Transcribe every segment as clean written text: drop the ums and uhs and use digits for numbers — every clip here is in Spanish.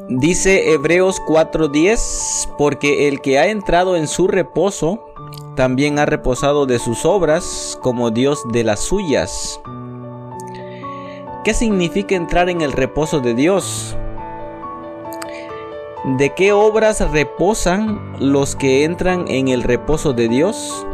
Dice Hebreos 4:10, porque el que ha entrado en su reposo, también ha reposado de sus obras, como Dios de las suyas. ¿Qué significa entrar en el reposo de Dios? ¿De qué obras reposan los que entran en el reposo de Dios?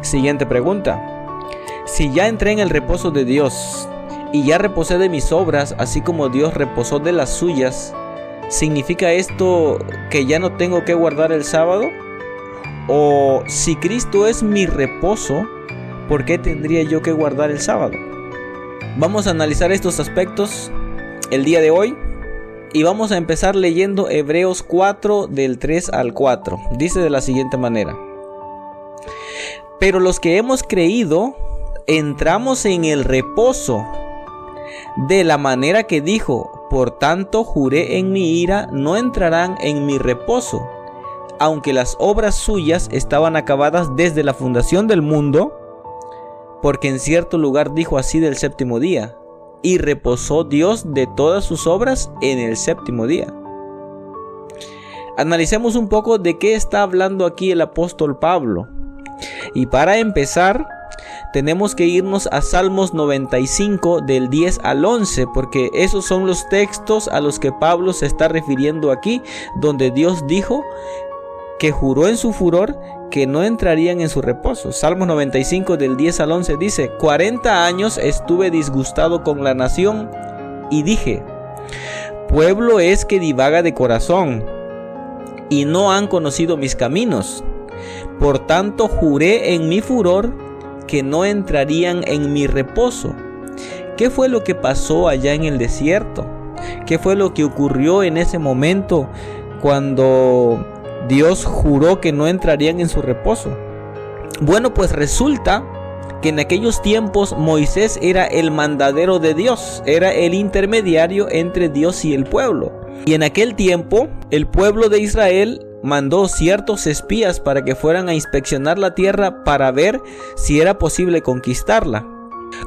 Siguiente pregunta. Si ya entré en el reposo de Dios y ya reposé de mis obras, así como Dios reposó de las suyas, ¿significa esto que ya no tengo que guardar el sábado? O si Cristo es mi reposo, ¿por qué tendría yo que guardar el sábado? Vamos a analizar estos aspectos el día de hoy y vamos a empezar leyendo Hebreos 4 del 3 al 4. Dice de la siguiente manera: pero los que hemos creído entramos en el reposo, de la manera que dijo: por tanto juré en mi ira, no entrarán en mi reposo, aunque las obras suyas estaban acabadas desde la fundación del mundo, porque en cierto lugar dijo así del séptimo día, y reposó Dios de todas sus obras en el séptimo día. Analicemos un poco de qué está hablando aquí el apóstol Pablo. Y para empezar, tenemos que irnos a Salmos 95 del 10 al 11, porque esos son los textos a los que Pablo se está refiriendo aquí, donde Dios dijo que juró en su furor que no entrarían en su reposo. Salmos 95 del 10 al 11 dice: 40 años estuve disgustado con la nación y dije: pueblo es que divaga de corazón y no han conocido mis caminos. Por tanto juré en mi furor que no entrarían en mi reposo. ¿Qué fue lo que pasó allá en el desierto? ¿Qué fue lo que ocurrió en ese momento cuando Dios juró que no entrarían en su reposo? Bueno, pues resulta que en aquellos tiempos Moisés era el mandadero de Dios, era el intermediario entre Dios y el pueblo. Y en aquel tiempo el pueblo de Israel mandó ciertos espías para que fueran a inspeccionar la tierra para ver si era posible conquistarla.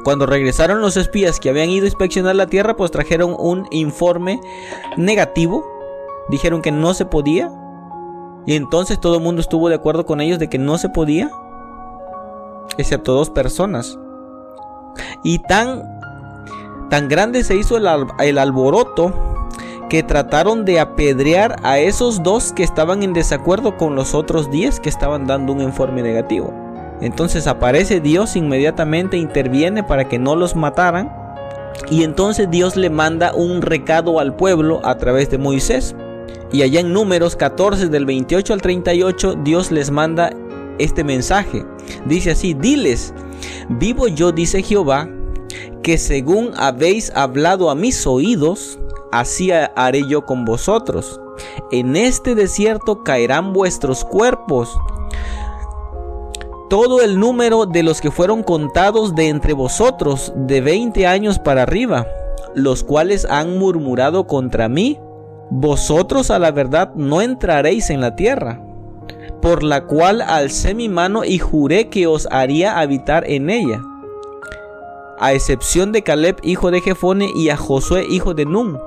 Cuando regresaron los espías que habían ido a inspeccionar la tierra, pues trajeron un informe negativo. Dijeron que no se podía. Y entonces todo el mundo estuvo de acuerdo con ellos de que no se podía, excepto 2 personas. Y tan grande se hizo el alboroto que trataron de apedrear a esos 2 que estaban en desacuerdo con los otros 10 que estaban dando un informe negativo. Entonces aparece Dios, inmediatamente interviene para que no los mataran. Y entonces Dios le manda un recado al pueblo a través de Moisés. Y allá en Números 14 del 28 al 38 Dios les manda este mensaje. Dice así: diles: vivo yo, dice Jehová, que según habéis hablado a mis oídos, así haré yo con vosotros. En este desierto caerán vuestros cuerpos, todo el número de los que fueron contados de entre vosotros, de 20 años para arriba, los cuales han murmurado contra mí. Vosotros a la verdad no entraréis en la tierra, por la cual alcé mi mano y juré que os haría habitar en ella, a excepción de Caleb hijo de Jefone y a Josué hijo de Nun.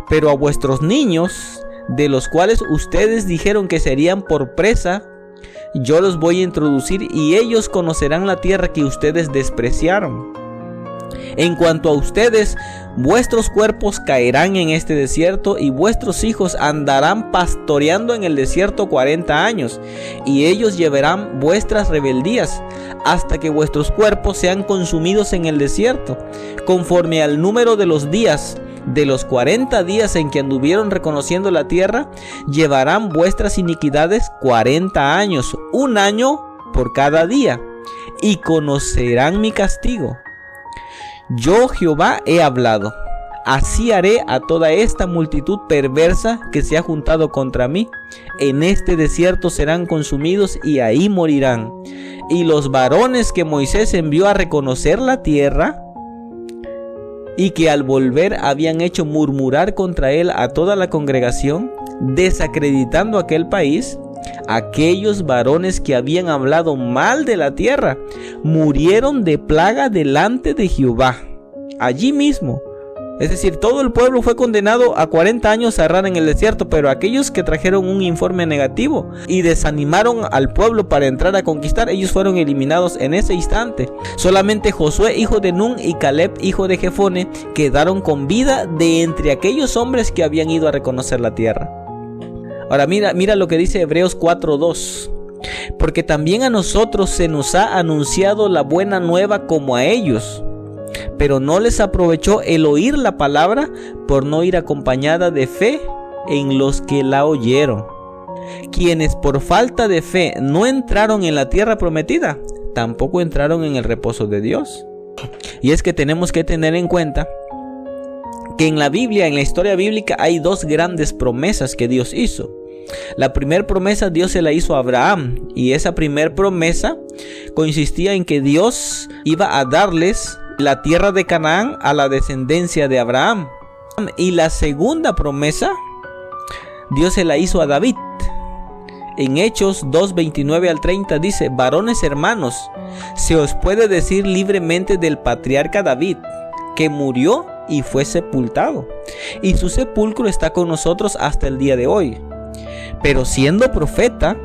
Pero a vuestros niños, de los cuales ustedes dijeron que serían por presa, yo los voy a introducir y ellos conocerán la tierra que ustedes despreciaron. En cuanto a ustedes, vuestros cuerpos caerán en este desierto y vuestros hijos andarán pastoreando en el desierto 40 años, y ellos llevarán vuestras rebeldías hasta que vuestros cuerpos sean consumidos en el desierto, conforme al número de los días. De los 40 días en que anduvieron reconociendo la tierra, llevarán vuestras iniquidades 40 años, 1 año por cada día, y conocerán mi castigo. Yo Jehová he hablado. Así haré a toda esta multitud perversa que se ha juntado contra mí. En este desierto serán consumidos y ahí morirán. Y los varones que Moisés envió a reconocer la tierra, y que al volver habían hecho murmurar contra él a toda la congregación, desacreditando aquel país, aquellos varones que habían hablado mal de la tierra, murieron de plaga delante de Jehová, allí mismo, Es decir, todo el pueblo fue condenado a 40 años a errar en el desierto, pero aquellos que trajeron un informe negativo y desanimaron al pueblo para entrar a conquistar, ellos fueron eliminados en ese instante. Solamente Josué, hijo de Nun, y Caleb, hijo de Jefone, quedaron con vida de entre aquellos hombres que habían ido a reconocer la tierra. Ahora mira lo que dice Hebreos 4:2. Porque también a nosotros se nos ha anunciado la buena nueva como a ellos, pero no les aprovechó el oír la palabra por no ir acompañada de fe en los que la oyeron. Quienes por falta de fe no entraron en la tierra prometida, tampoco entraron en el reposo de Dios. Y es que tenemos que tener en cuenta que en la Biblia, en la historia bíblica, hay dos grandes promesas que Dios hizo. La primera promesa Dios se la hizo a Abraham, y esa primera promesa consistía en que Dios iba a darles la tierra de Canaán a la descendencia de Abraham. Y la segunda promesa Dios se la hizo a David. En Hechos 2:29 al 30 dice: varones hermanos, se os puede decir libremente del patriarca David, que murió y fue sepultado, y su sepulcro está con nosotros hasta el día de hoy. Pero siendo profeta,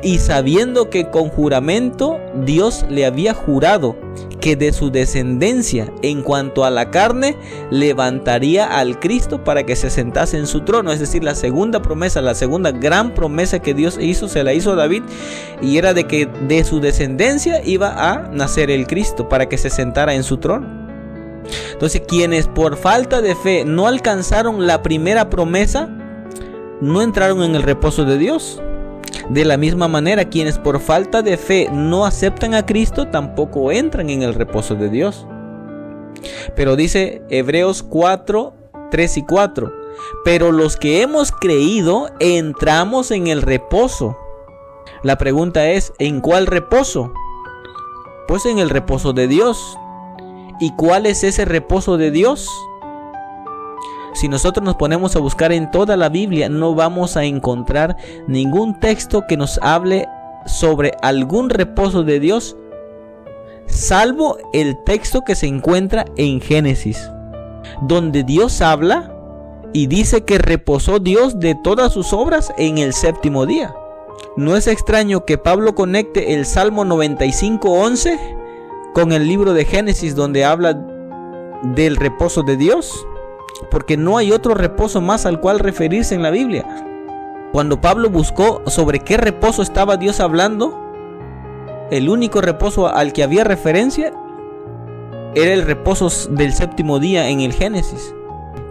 y sabiendo que con juramento Dios le había jurado que de su descendencia en cuanto a la carne levantaría al Cristo para que se sentase en su trono. Es decir, la segunda promesa, la segunda gran promesa que Dios hizo, se la hizo a David, y era de que de su descendencia iba a nacer el Cristo para que se sentara en su trono. Entonces, quienes por falta de fe no alcanzaron la primera promesa, no entraron en el reposo de Dios. De la misma manera, quienes por falta de fe no aceptan a Cristo, tampoco entran en el reposo de Dios. Pero dice Hebreos 4:3 y 4: pero los que hemos creído entramos en el reposo. La pregunta es, ¿en cuál reposo? Pues en el reposo de Dios. ¿Y cuál es ese reposo de Dios? Si nosotros nos ponemos a buscar en toda la Biblia, no vamos a encontrar ningún texto que nos hable sobre algún reposo de Dios, salvo el texto que se encuentra en Génesis, donde Dios habla y dice que reposó Dios de todas sus obras en el séptimo día. No es extraño que Pablo conecte el Salmo 95:11 con el libro de Génesis, donde habla del reposo de Dios, porque no hay otro reposo más al cual referirse en la Biblia. Cuando Pablo buscó sobre qué reposo estaba Dios hablando, el único reposo al que había referencia era el reposo del séptimo día en el Génesis.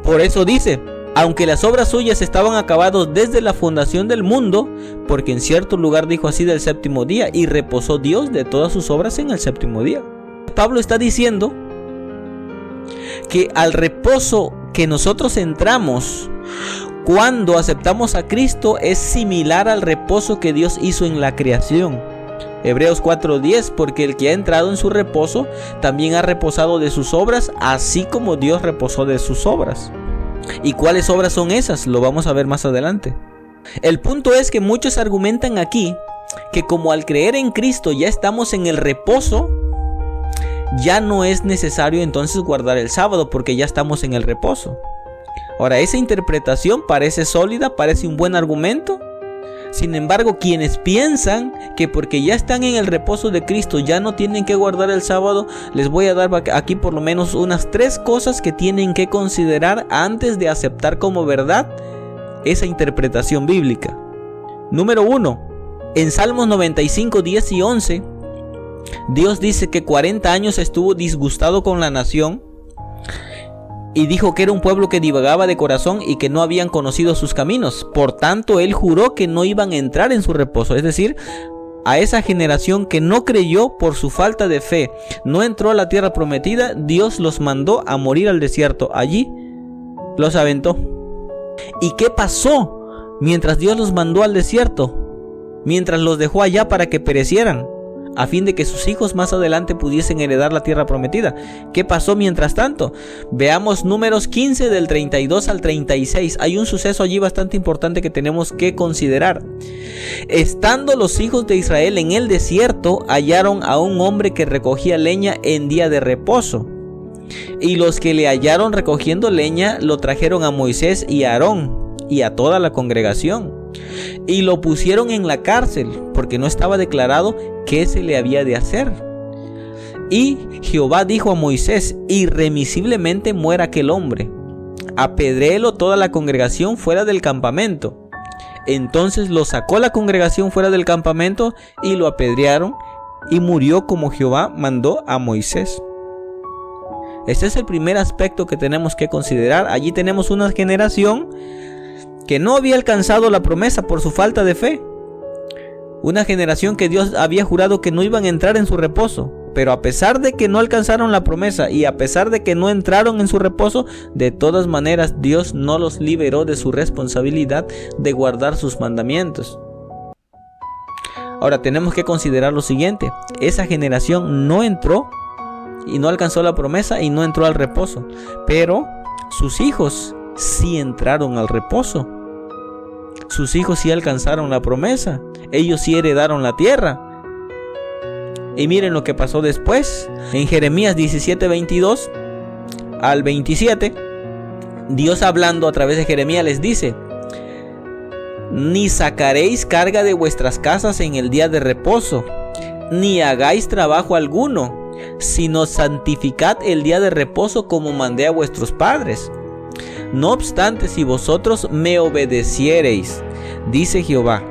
Por eso dice: aunque las obras suyas estaban acabadas desde la fundación del mundo, porque en cierto lugar dijo así del séptimo día, y reposó Dios de todas sus obras en el séptimo día. Pablo está diciendo que al reposo que nosotros entramos cuando aceptamos a Cristo es similar al reposo que Dios hizo en la creación. Hebreos 4:10: porque el que ha entrado en su reposo también ha reposado de sus obras, así como Dios reposó de sus obras. ¿Y cuáles obras son esas? Lo vamos a ver más adelante. El punto es que muchos argumentan aquí que como al creer en Cristo ya estamos en el reposo, ya no es necesario entonces guardar el sábado, porque ya estamos en el reposo. Ahora, esa interpretación parece sólida, parece un buen argumento. Sin embargo, quienes piensan que porque ya están en el reposo de Cristo ya no tienen que guardar el sábado, les voy a dar aquí por lo menos unas 3 cosas que tienen que considerar antes de aceptar como verdad esa interpretación bíblica. Número 1, en Salmos 95, 10 y 11, Dios dice que 40 años estuvo disgustado con la nación y dijo que era un pueblo que divagaba de corazón y que no habían conocido sus caminos. Por tanto, él juró que no iban a entrar en su reposo. Es decir, a esa generación que no creyó por su falta de fe, no entró a la tierra prometida, Dios los mandó a morir al desierto. Allí los aventó. ¿Y qué pasó mientras Dios los mandó al desierto? Mientras los dejó allá para que perecieran, a fin de que sus hijos más adelante pudiesen heredar la tierra prometida. ¿Qué pasó mientras tanto? Veamos Números 15 del 32 al 36. Hay un suceso allí bastante importante que tenemos que considerar. Estando los hijos de Israel en el desierto, hallaron a un hombre que recogía leña en día de reposo. Y los que le hallaron recogiendo leña lo trajeron a Moisés y a Aarón y a toda la congregación, y lo pusieron en la cárcel, porque no estaba declarado qué se le había de hacer. Y Jehová dijo a Moisés: irremisiblemente muera aquel hombre, apedréelo toda la congregación fuera del campamento. Entonces lo sacó la congregación fuera del campamento y lo apedrearon, y murió como Jehová mandó a Moisés. Este es el primer aspecto que tenemos que considerar. Allí tenemos una generación que no había alcanzado la promesa por su falta de fe. Una generación que Dios había jurado que no iban a entrar en su reposo. Pero a pesar de que no alcanzaron la promesa y a pesar de que no entraron en su reposo, de todas maneras Dios no los liberó de su responsabilidad de guardar sus mandamientos. Ahora tenemos que considerar lo siguiente: esa generación no entró y no alcanzó la promesa y no entró al reposo, pero sus hijos sí entraron al reposo. Sus hijos sí alcanzaron la promesa, ellos sí heredaron la tierra. Y miren lo que pasó después. En Jeremías 17, 22 al 27, Dios hablando a través de Jeremías les dice: ni sacaréis carga de vuestras casas en el día de reposo, ni hagáis trabajo alguno, sino santificad el día de reposo como mandé a vuestros padres. No obstante, si vosotros me obedeciereis, dice Jehová,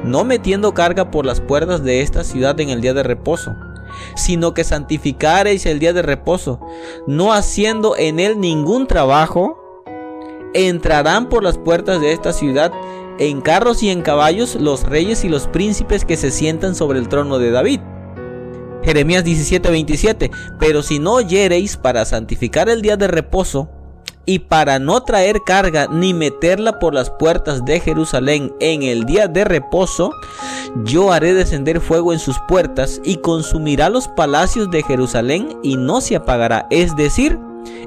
no metiendo carga por las puertas de esta ciudad en el día de reposo, sino que santificareis el día de reposo, no haciendo en él ningún trabajo, entrarán por las puertas de esta ciudad en carros y en caballos los reyes y los príncipes que se sientan sobre el trono de David. Jeremías 17, 27. Pero si no oyereis para santificar el día de reposo, y para no traer carga ni meterla por las puertas de Jerusalén en el día de reposo, yo haré descender fuego en sus puertas y consumirá los palacios de Jerusalén y no se apagará. Es decir,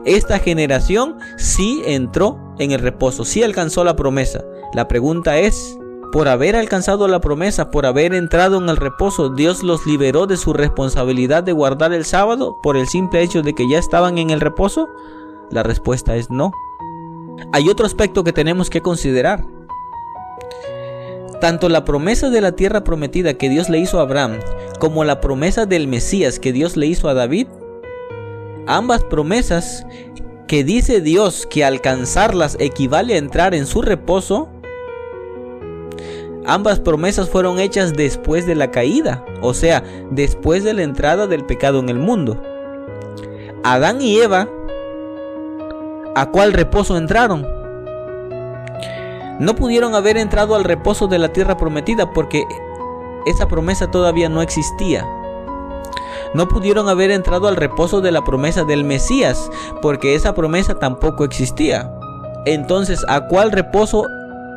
esta generación sí entró en el reposo, sí alcanzó la promesa. La pregunta es: por haber alcanzado la promesa, por haber entrado en el reposo, ¿Dios los liberó de su responsabilidad de guardar el sábado por el simple hecho de que ya estaban en el reposo? La respuesta es no. Hay otro aspecto que tenemos que considerar. Tanto la promesa de la tierra prometida que Dios le hizo a Abraham, como la promesa del Mesías que Dios le hizo a David, ambas promesas que dice Dios que alcanzarlas equivale a entrar en su reposo, ambas promesas fueron hechas después de la caída, o sea, después de la entrada del pecado en el mundo. Adán y Eva, ¿a cuál reposo entraron? No pudieron haber entrado al reposo de la tierra prometida porque esa promesa todavía no existía. No pudieron haber entrado al reposo de la promesa del Mesías porque esa promesa tampoco existía. Entonces, ¿a cuál reposo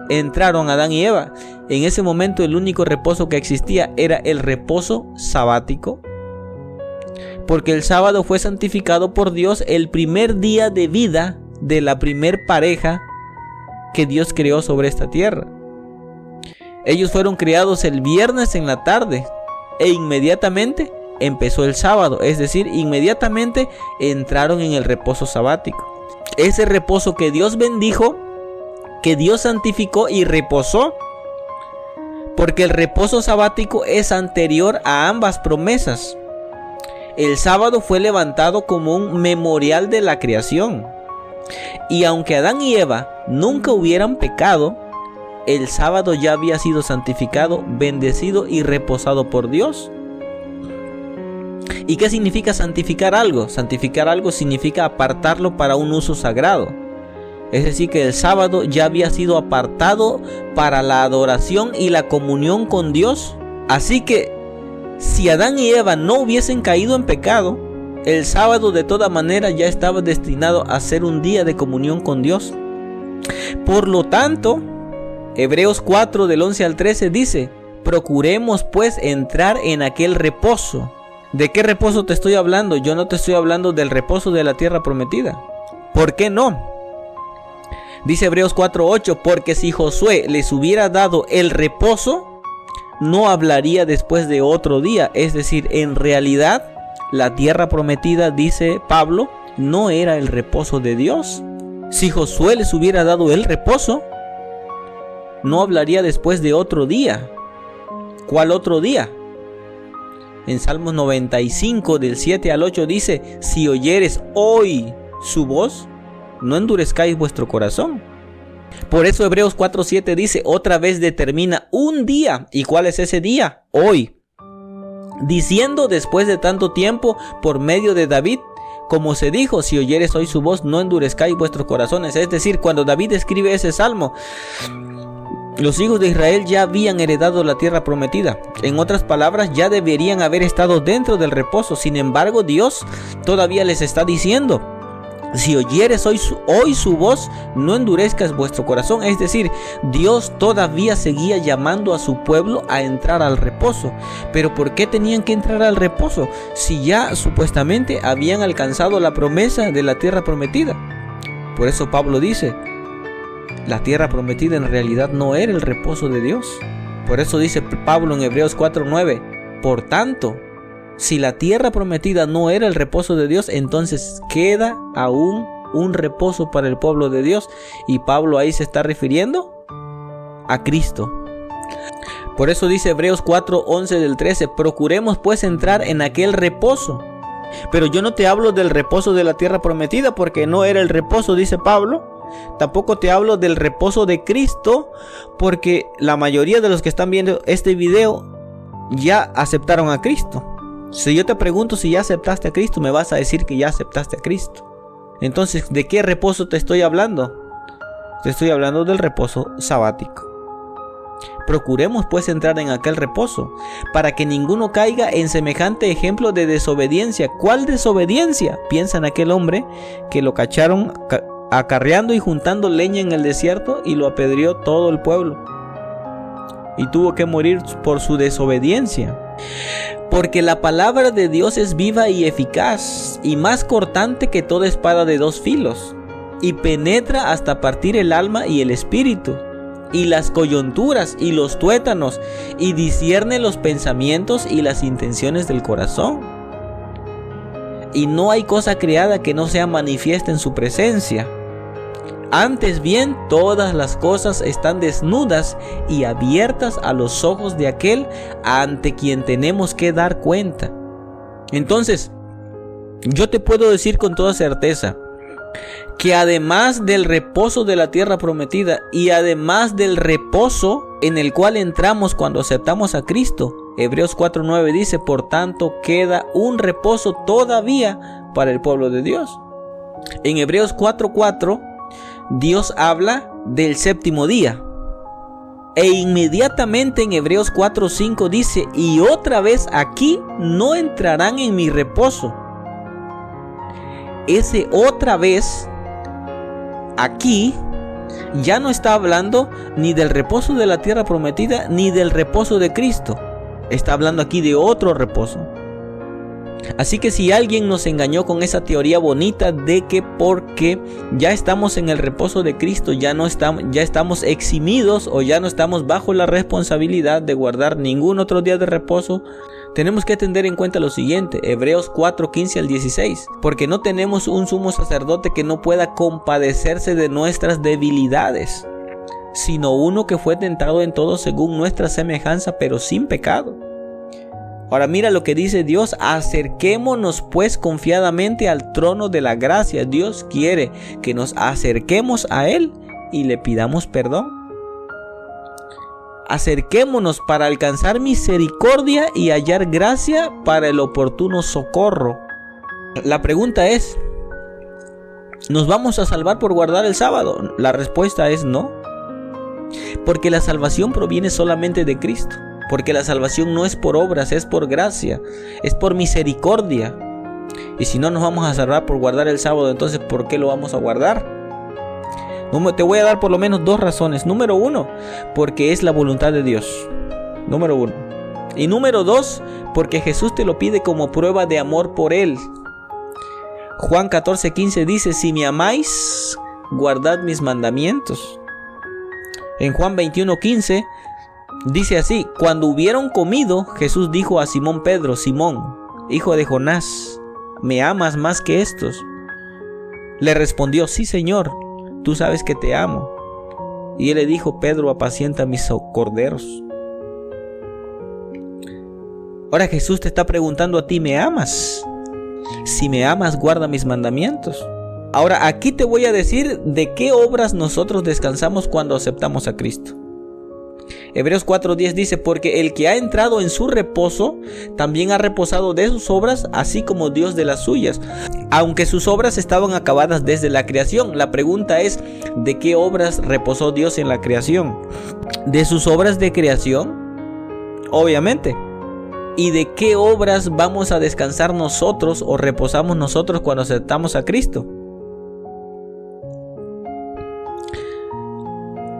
entraron Adán y Eva? En ese momento el único reposo que existía era el reposo sabático, porque el sábado fue santificado por Dios el primer día de vida de la primer pareja que Dios creó sobre esta tierra. Ellos fueron creados el viernes en la tarde e inmediatamente empezó el sábado, es decir, inmediatamente entraron en el reposo sabático. Ese reposo que Dios bendijo, que Dios santificó y reposó, porque el reposo sabático es anterior a ambas promesas. El sábado fue levantado como un memorial de la creación. Y aunque Adán y Eva nunca hubieran pecado, el sábado ya había sido santificado, bendecido y reposado por Dios. ¿Y qué significa santificar algo? Santificar algo significa apartarlo para un uso sagrado. Es decir, que el sábado ya había sido apartado para la adoración y la comunión con Dios. Así que si Adán y Eva no hubiesen caído en pecado, el sábado de toda manera ya estaba destinado a ser un día de comunión con Dios. Por lo tanto, Hebreos 4 del 11 al 13 dice: procuremos pues entrar en aquel reposo. ¿De qué reposo te estoy hablando? Yo no te estoy hablando del reposo de la tierra prometida. ¿Por qué no? Dice Hebreos 4:8: porque si Josué les hubiera dado el reposo, no hablaría después de otro día. Es decir, en realidad la tierra prometida, dice Pablo, no era el reposo de Dios. Si Josué les hubiera dado el reposo, no hablaría después de otro día. ¿Cuál otro día? En Salmos 95 del 7 al 8 dice: si oyeres hoy su voz, no endurezcáis vuestro corazón. Por eso Hebreos 4:7 dice: otra vez determina un día. ¿Y cuál es ese día? Hoy. Diciendo después de tanto tiempo por medio de David, como se dijo: si oyeres hoy su voz, no endurezcáis vuestros corazones. Es decir, cuando David escribe ese salmo, los hijos de Israel ya habían heredado la tierra prometida. En otras palabras, ya deberían haber estado dentro del reposo. Sin embargo, Dios todavía les está diciendo: si oyeres hoy su voz, no endurezcas vuestro corazón. Es decir, Dios todavía seguía llamando a su pueblo a entrar al reposo. Pero ¿por qué tenían que entrar al reposo si ya supuestamente habían alcanzado la promesa de la tierra prometida? Por eso Pablo dice: la tierra prometida en realidad no era el reposo de Dios. Por eso dice Pablo en Hebreos 4:9: por tanto, si la tierra prometida no era el reposo de Dios, entonces queda aún un reposo para el pueblo de Dios. Y Pablo ahí se está refiriendo a Cristo. Por eso dice Hebreos 4:11 del 13: procuremos pues entrar en aquel reposo. Pero yo no te hablo del reposo de la tierra prometida, porque no era el reposo, dice Pablo. Tampoco te hablo del reposo de Cristo, porque la mayoría de los que están viendo este video ya aceptaron a Cristo. Si yo te pregunto si ya aceptaste a Cristo, me vas a decir que ya aceptaste a Cristo. Entonces, ¿de qué reposo te estoy hablando? Te estoy hablando del reposo sabático. Procuremos pues entrar en aquel reposo, para que ninguno caiga en semejante ejemplo de desobediencia. ¿Cuál desobediencia? Piensa en aquel hombre que lo cacharon acarreando y juntando leña en el desierto, y lo apedreó todo el pueblo, y tuvo que morir por su desobediencia. Porque la palabra de Dios es viva y eficaz, y más cortante que toda espada de dos filos, y penetra hasta partir el alma y el espíritu, y las coyunturas y los tuétanos, y discierne los pensamientos y las intenciones del corazón. Y no hay cosa creada que no sea manifiesta en su presencia. Antes bien, todas las cosas están desnudas y abiertas a los ojos de aquel ante quien tenemos que dar cuenta. Entonces, yo te puedo decir con toda certeza que además del reposo de la tierra prometida, y además del reposo en el cual entramos cuando aceptamos a Cristo, Hebreos 4:9 dice: por tanto queda un reposo todavía para el pueblo de Dios. En Hebreos 4:4 Dios habla del séptimo día. E inmediatamente en Hebreos 4:5 dice: y otra vez aquí no entrarán en mi reposo. Ese otra vez aquí ya no está hablando ni del reposo de la tierra prometida ni del reposo de Cristo. Está hablando aquí de otro reposo. Así que si alguien nos engañó con esa teoría bonita de que porque ya estamos en el reposo de Cristo, ya estamos eximidos, o ya no estamos bajo la responsabilidad de guardar ningún otro día de reposo, tenemos que tener en cuenta lo siguiente: Hebreos 4:15 al 16: porque no tenemos un sumo sacerdote que no pueda compadecerse de nuestras debilidades, sino uno que fue tentado en todo según nuestra semejanza, pero sin pecado. Ahora mira lo que dice Dios: acerquémonos pues confiadamente al trono de la gracia. Dios quiere que nos acerquemos a Él y le pidamos perdón. Acerquémonos para alcanzar misericordia y hallar gracia para el oportuno socorro. La pregunta es: ¿nos vamos a salvar por guardar el sábado? La respuesta es no. Porque la salvación proviene solamente de Cristo. Porque la salvación no es por obras, es por gracia, es por misericordia. Y si no nos vamos a salvar por guardar el sábado, entonces ¿por qué lo vamos a guardar? Te voy a dar por lo menos dos razones. Número uno, porque es la voluntad de Dios. Número uno. Y número dos, porque Jesús te lo pide como prueba de amor por Él. Juan 14:15 dice: si me amáis, guardad mis mandamientos. En Juan 21:15 dice así: cuando hubieron comido, Jesús dijo a Simón Pedro: Simón, hijo de Jonás, ¿me amas más que estos? Le respondió: sí, Señor, tú sabes que te amo. Y él le dijo: Pedro, apacienta mis corderos. Ahora Jesús te está preguntando a ti: ¿me amas? Si me amas, guarda mis mandamientos. Ahora aquí te voy a decir de qué obras nosotros descansamos cuando aceptamos a Cristo. Hebreos 4:10 dice: porque el que ha entrado en su reposo también ha reposado de sus obras, así como Dios de las suyas, aunque sus obras estaban acabadas desde la creación. La pregunta es: ¿de qué obras reposó Dios en la creación? ¿De sus obras de creación? Obviamente. ¿Y de qué obras vamos a descansar nosotros o reposamos nosotros cuando aceptamos a Cristo?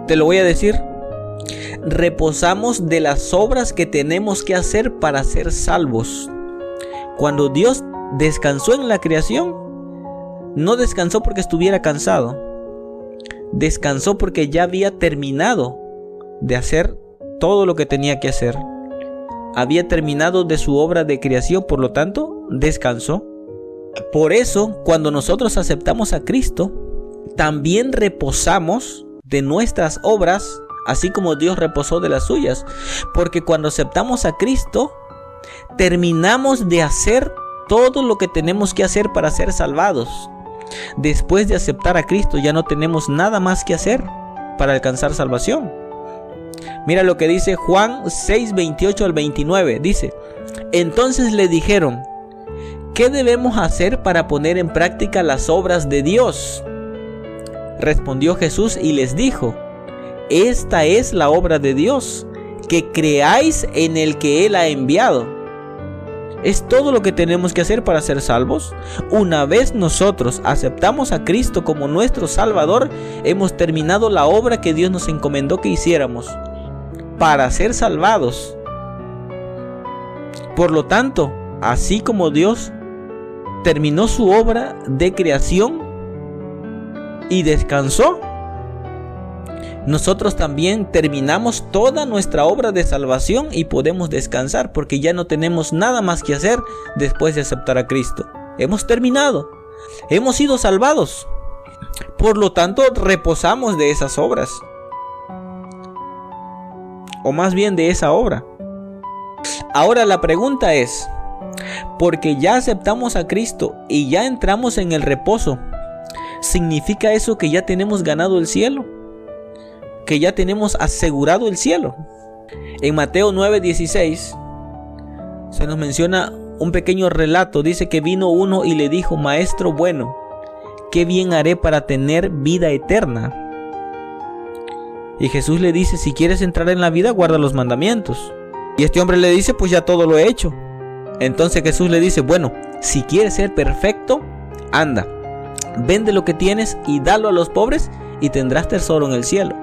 Te lo voy a decir. Reposamos de las obras que tenemos que hacer para ser salvos. Cuando Dios descansó en la creación, no descansó porque estuviera cansado. Descansó porque ya había terminado de hacer todo lo que tenía que hacer. Había terminado de su obra de creación, por lo tanto, descansó. Por eso, cuando nosotros aceptamos a Cristo, también reposamos de nuestras obras, así como Dios reposó de las suyas. Porque cuando aceptamos a Cristo, terminamos de hacer todo lo que tenemos que hacer para ser salvados. Después de aceptar a Cristo, ya no tenemos nada más que hacer para alcanzar salvación. Mira lo que dice Juan 6:28 al 29. Dice: entonces le dijeron: ¿qué debemos hacer para poner en práctica las obras de Dios? Respondió Jesús y les dijo: esta es la obra de Dios, que creáis en el que Él ha enviado. Es todo lo que tenemos que hacer para ser salvos. Una vez nosotros aceptamos a Cristo como nuestro Salvador, hemos terminado la obra que Dios nos encomendó que hiciéramos para ser salvados. Por lo tanto, así como Dios terminó su obra de creación y descansó, nosotros también terminamos toda nuestra obra de salvación y podemos descansar, porque ya no tenemos nada más que hacer después de aceptar a Cristo. Hemos terminado, hemos sido salvados. Por lo tanto, reposamos de esas obras, o más bien de esa obra. Ahora la pregunta es: porque ya aceptamos a Cristo y ya entramos en el reposo, ¿significa eso que ya tenemos ganado el cielo? ¿Que ya tenemos asegurado el cielo? En Mateo 9:16 se nos menciona un pequeño relato. Dice que vino uno y le dijo: Maestro bueno, ¿qué bien haré para tener vida eterna? Y Jesús le dice: si quieres entrar en la vida, guarda los mandamientos. Y este hombre le dice: pues ya todo lo he hecho. Entonces Jesús le dice: bueno, si quieres ser perfecto, anda, vende lo que tienes y dalo a los pobres y tendrás tesoro en el cielo.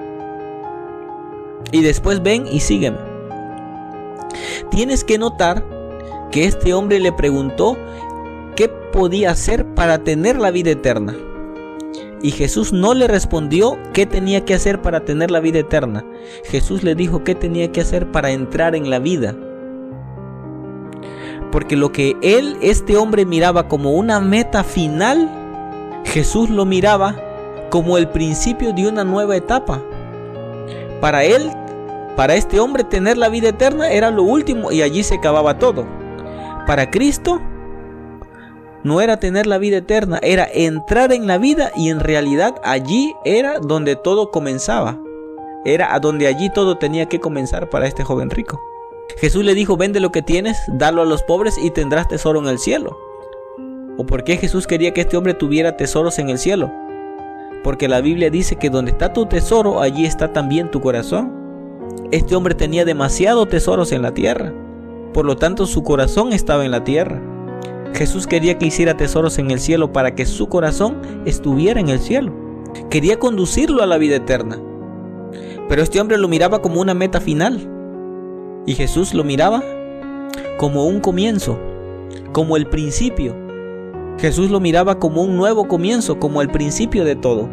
Y después ven y sígueme. Tienes que notar que este hombre le preguntó qué podía hacer para tener la vida eterna. Y Jesús no le respondió qué tenía que hacer para tener la vida eterna. Jesús le dijo qué tenía que hacer para entrar en la vida. Porque lo que este hombre miraba como una meta final, Jesús lo miraba como el principio de una nueva etapa. Para él, para este hombre, tener la vida eterna era lo último y allí se acababa todo. Para Cristo no era tener la vida eterna, era entrar en la vida, y en realidad allí era donde todo comenzaba. Era a donde allí todo tenía que comenzar para este joven rico. Jesús le dijo: vende lo que tienes, dalo a los pobres y tendrás tesoro en el cielo. ¿O por qué Jesús quería que este hombre tuviera tesoros en el cielo? Porque la Biblia dice que donde está tu tesoro, allí está también tu corazón. Este hombre tenía demasiados tesoros en la tierra, por lo tanto su corazón estaba en la tierra. Jesús quería que hiciera tesoros en el cielo para que su corazón estuviera en el cielo. Quería conducirlo a la vida eterna. Pero este hombre lo miraba como una meta final, y Jesús lo miraba como un comienzo, como el principio. Jesús lo miraba como un nuevo comienzo, como el principio de todo.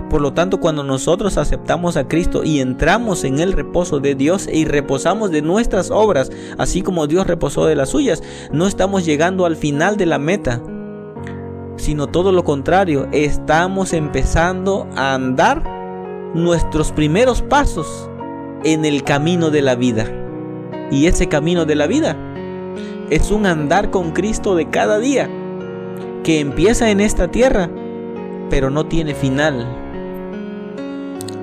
Por lo tanto, cuando nosotros aceptamos a Cristo y entramos en el reposo de Dios y reposamos de nuestras obras, así como Dios reposó de las suyas, no estamos llegando al final de la meta, sino todo lo contrario, estamos empezando a andar nuestros primeros pasos en el camino de la vida. Y ese camino de la vida es un andar con Cristo de cada día, que empieza en esta tierra, pero no tiene final.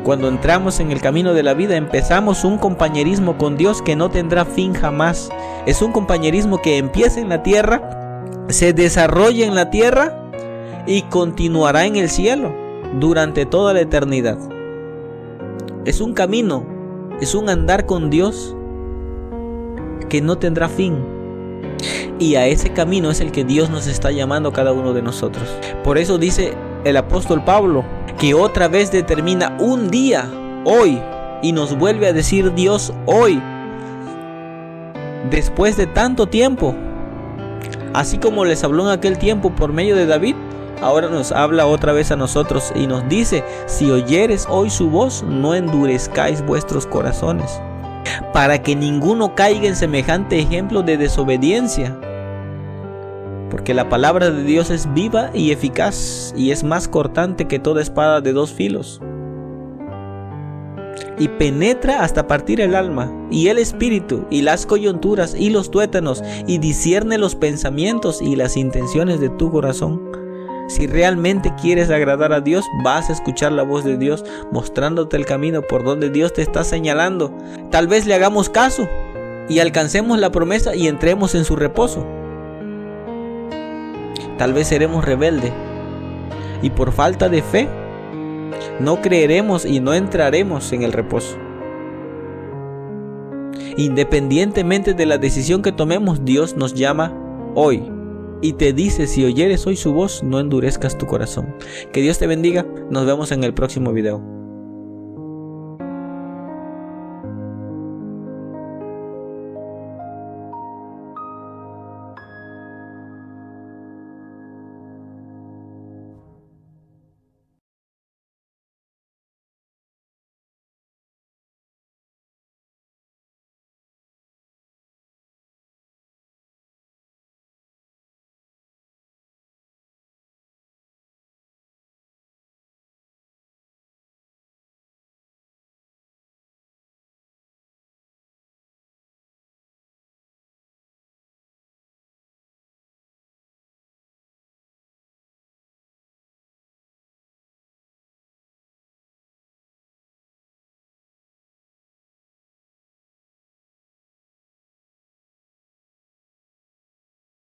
Cuando entramos en el camino de la vida, empezamos un compañerismo con Dios que no tendrá fin jamás. Es un compañerismo que empieza en la tierra, se desarrolla en la tierra y continuará en el cielo durante toda la eternidad. Es un camino, es un andar con Dios que no tendrá fin. Y a ese camino es el que Dios nos está llamando a cada uno de nosotros. Por eso dice el apóstol Pablo que otra vez determina un día, hoy, y nos vuelve a decir Dios hoy, después de tanto tiempo. Así como les habló en aquel tiempo por medio de David, ahora nos habla otra vez a nosotros y nos dice: si oyeres hoy su voz, no endurezcáis vuestros corazones, para que ninguno caiga en semejante ejemplo de desobediencia. Porque la palabra de Dios es viva y eficaz, y es más cortante que toda espada de dos filos, y penetra hasta partir el alma y el espíritu y las coyunturas y los tuétanos, y discierne los pensamientos y las intenciones de tu corazón. Si realmente quieres agradar a Dios, vas a escuchar la voz de Dios mostrándote el camino por donde Dios te está señalando. Tal vez le hagamos caso y alcancemos la promesa y entremos en su reposo. Tal vez seremos rebeldes y por falta de fe no creeremos y no entraremos en el reposo. Independientemente de la decisión que tomemos, Dios nos llama hoy y te dice: si oyeres hoy su voz, no endurezcas tu corazón. Que Dios te bendiga. Nos vemos en el próximo video.